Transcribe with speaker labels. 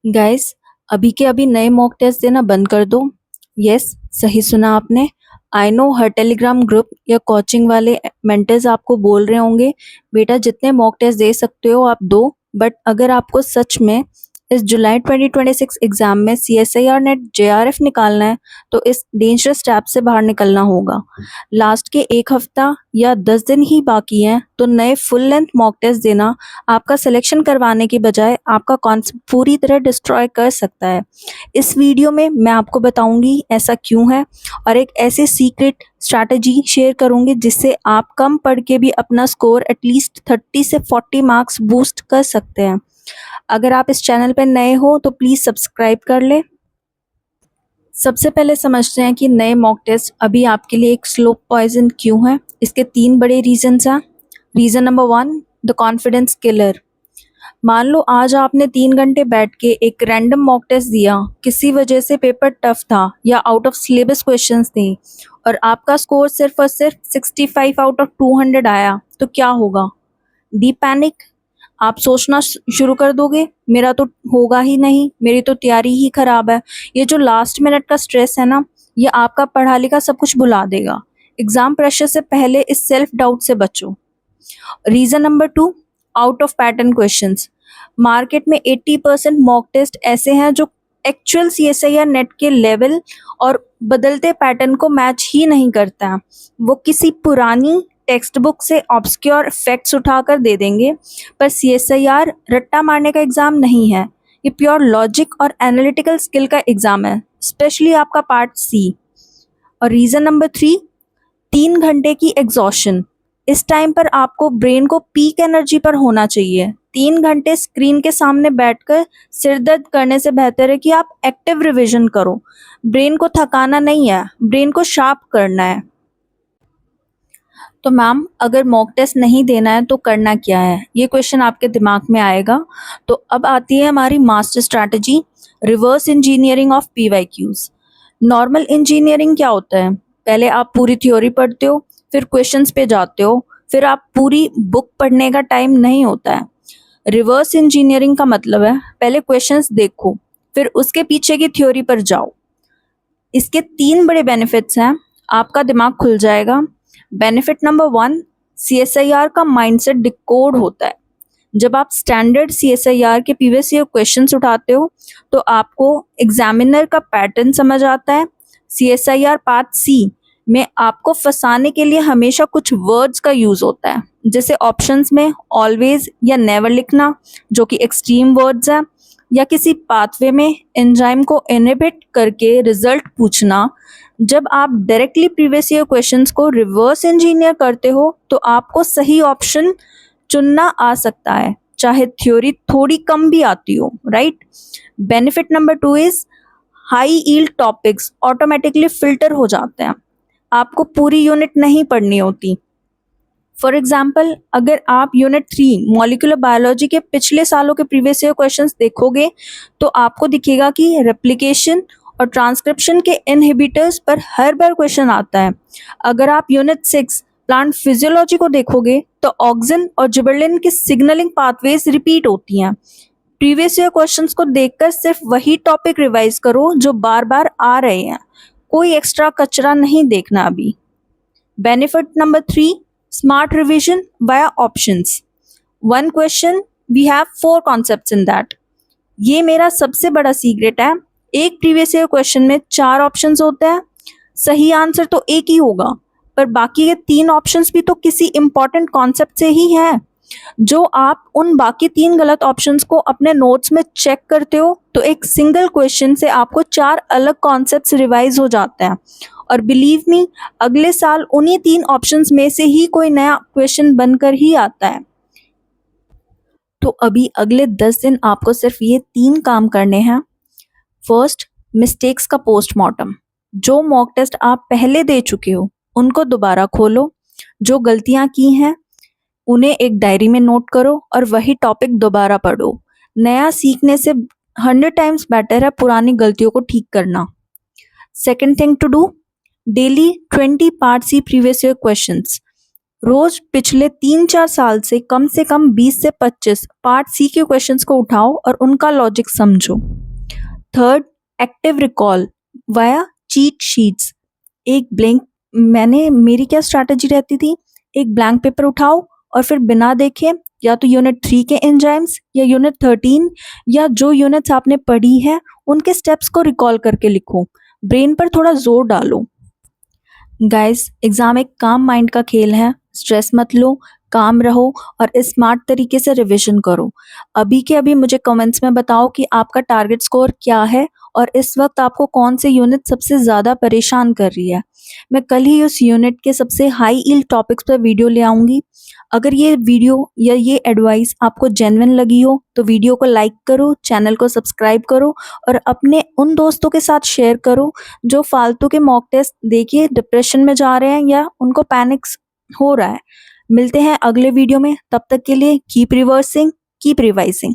Speaker 1: Guys, अभी के अभी नए मॉक टेस्ट देना बंद कर दो। यस, सही सुना आपने। I know her Telegram group या कोचिंग वाले मेंटर्स आपको बोल रहे होंगे बेटा जितने मॉक टेस्ट दे सकते हो आप दो। बट अगर आपको सच में इस जुलाई 2026 एग्जाम में CSIR नेट JRF निकालना है तो इस डेंजरस ट्रैप से बाहर निकलना होगा। लास्ट के एक हफ्ता या 10 दिन ही बाकी हैं तो नए फुल लेंथ मॉक टेस्ट देना आपका सिलेक्शन करवाने की बजाय आपका कॉन्सेप्ट पूरी तरह डिस्ट्रॉय कर सकता है। इस वीडियो में मैं आपको बताऊंगी ऐसा क्यों है और एक ऐसी सीक्रेट स्ट्रैटेजी शेयर करूंगी जिससे आप कम पढ़ के भी अपना स्कोर एटलीस्ट 30 से 40 मार्क्स बूस्ट कर सकते हैं। अगर आप इस चैनल पर नए हो तो प्लीज़ सब्सक्राइब कर लें। सबसे पहले समझते हैं कि नए मॉक टेस्ट अभी आपके लिए एक स्लो पॉइजन क्यों है। इसके 3 बड़े रीजंस हैं। Reason number 1, the confidence killer. मान लो आज आपने 3 घंटे बैठ के एक रैंडम मॉक टेस्ट दिया, किसी वजह से पेपर टफ था या आउट ऑफ सिलेबस क्वेश्चंस थे और आपका स्कोर सिर्फ और सिर्फ 65 आउट ऑफ 200 आया, तो क्या होगा? Deep panic. आप सोचना शुरू कर दोगे मेरा तो होगा ही नहीं, मेरी तो तैयारी ही खराब है। ये जो लास्ट मिनट का स्ट्रेस है ना, ये आपका पढ़ा लिखा सब कुछ भुला देगा। एग्जाम प्रेशर से पहले इस सेल्फ डाउट से बचो। Reason number 2, out of pattern questions. Market में 80% मॉक टेस्ट ऐसे हैं जो एक्चुअल CSIR नेट के लेवल और बदलते पैटर्न को मैच ही नहीं करता है। वो किसी पुरानी टेक्स्ट बुक से ऑब्सक्योर फैक्ट्स उठाकर दे देंगे, पर CSIR रट्टा मारने का एग्जाम नहीं है। ये प्योर लॉजिक और एनालिटिकल स्किल का एग्जाम है, स्पेशली आपका पार्ट C। और रीजन नंबर 3, 3 घंटे की एग्जॉशन। इस टाइम पर आपको ब्रेन को पीक एनर्जी पर होना चाहिए। 3 घंटे स्क्रीन के सामने बैठकर सिर दर्द करने से बेहतर है कि आप एक्टिव रिवीजन करो। ब्रेन को थकाना नहीं है, ब्रेन को शार्प करना है। तो मैम, अगर मॉक टेस्ट नहीं देना है तो करना क्या है, ये क्वेश्चन आपके दिमाग में आएगा। तो अब आती है हमारी master strategy, reverse engineering of PYQs। Normal engineering क्या होता है? पहले आप पूरी थ्योरी पढ़ते हो, फिर क्वेश्चंस पे जाते हो, फिर आप पूरी बुक पढ़ने का टाइम नहीं होता है। रिवर्स इंजीनियरिंग का मतलब है पहले क्वेश्चंस देखो, फिर उसके पीछे की थ्योरी पर जाओ। इसके 3 बड़े बेनिफिट्स हैं, आपका दिमाग खुल जाएगा। बेनिफिट नंबर 1, CSIR का माइंडसेट डिकोड होता है। जब आप स्टैंडर्ड CSIR के प्रीवियस ईयर क्वेश्चंस उठाते हो तो आपको एग्जामिनर का पैटर्न समझ आता है। CSIR पार्ट C में आपको फंसाने के लिए हमेशा कुछ वर्ड्स का यूज होता है, जैसे ऑप्शंस में ऑलवेज या नेवर लिखना जो कि एक्सट्रीम वर्ड्स है, या किसी पाथवे में एंजाइम को इनहिबिट करके रिजल्ट पूछना। जब आप डायरेक्टली प्रीवियस ईयर क्वेश्चंस को रिवर्स इंजीनियर करते हो तो आपको सही ऑप्शन चुनना आ सकता है, चाहे थ्योरी थोड़ी कम भी आती हो, right? Benefit number 2 is high yield topics automatically filter हो जाते हैं, आपको पूरी यूनिट नहीं पढ़नी होती। फॉर एग्जाम्पल, अगर आप यूनिट 3 मॉलिक्यूलर बायोलॉजी के पिछले सालों के प्रीवियस ईयर क्वेश्चंस देखोगे तो आपको दिखेगा कि रेप्लिकेशन और ट्रांसक्रिप्शन के इनहिबिटर्स पर हर बार क्वेश्चन आता है। अगर आप यूनिट 6 प्लांट फिजियोलॉजी को देखोगे तो ऑक्सिन और जिबरलिन की सिग्नलिंग पाथवेज रिपीट होती हैं। प्रीवियस ईयर क्वेश्चंस को देखकर सिर्फ वही टॉपिक रिवाइज करो जो बार बार आ रहे हैं, कोई एक्स्ट्रा कचरा नहीं देखना अभी। Benefit number 3, smart revision via options. One question we have 4 concepts in that. ये मेरा सबसे बड़ा सीक्रेट है। एक प्रीवियस ईयर क्वेश्चन में 4 ऑप्शंस होते हैं, सही आंसर तो एक ही होगा, पर बाकी के 3 ऑप्शंस भी तो किसी इंपॉर्टेंट कॉन्सेप्ट से ही हैं। जो आप उन बाकी 3 गलत ऑप्शंस को अपने नोट्स में चेक करते हो तो एक सिंगल क्वेश्चन से आपको 4 अलग कॉन्सेप्ट्स रिवाइज हो जाते हैं। और बिलीव मी, अगले साल उन्हीं 3 ऑप्शंस में से ही कोई नया क्वेश्चन बनकर ही आता है। तो अभी अगले 10 दिन आपको सिर्फ ये 3 काम करने हैं। फर्स्ट, मिस्टेक्स का पोस्टमार्टम। जो मॉक टेस्ट आप पहले दे चुके हो उनको दोबारा खोलो, जो गलतियां की हैं उन्हें एक डायरी में नोट करो और वही टॉपिक दोबारा पढ़ो। नया सीखने से 100 टाइम्स बेटर है पुरानी गलतियों को ठीक करना। Second thing to do, daily 20 part C previous year questions. रोज पिछले 3-4 साल से कम 20 से 25 पार्ट सी के क्वेश्चंस को उठाओ और उनका लॉजिक समझो। Third, active recall via cheat sheets. एक ब्लैंक मेरी क्या स्ट्रैटेजी रहती थी, एक ब्लैंक पेपर उठाओ और फिर बिना देखे या तो यूनिट 3 के एंजाइम्स या यूनिट 13 या जो यूनिट्स आपने पढ़ी है उनके स्टेप्स को रिकॉल करके लिखो। ब्रेन पर थोड़ा जोर डालो। गाइस, एग्जाम एक काम माइंड का खेल है। स्ट्रेस मत लो, काम रहो और स्मार्ट तरीके से रिवीजन करो। अभी के अभी मुझे कमेंट्स में बताओ कि आपका टारगेट स्कोर क्या है और इस वक्त आपको कौन से यूनिट सबसे ज़्यादा परेशान कर रही है। मैं कल ही उस यूनिट के सबसे हाई ईल्ड टॉपिक्स पर वीडियो ले आऊँगी। अगर ये वीडियो या ये एडवाइस आपको जेन्युइन लगी हो तो वीडियो को लाइक करो, चैनल को सब्सक्राइब करो और अपने उन दोस्तों के साथ शेयर करो जो फालतू के मॉक टेस्ट देखिए डिप्रेशन में जा रहे हैं या उनको पैनिक्स हो रहा है। मिलते हैं अगले वीडियो में, तब तक के लिए कीप रिवर्सिंग, कीप रिवाइजिंग।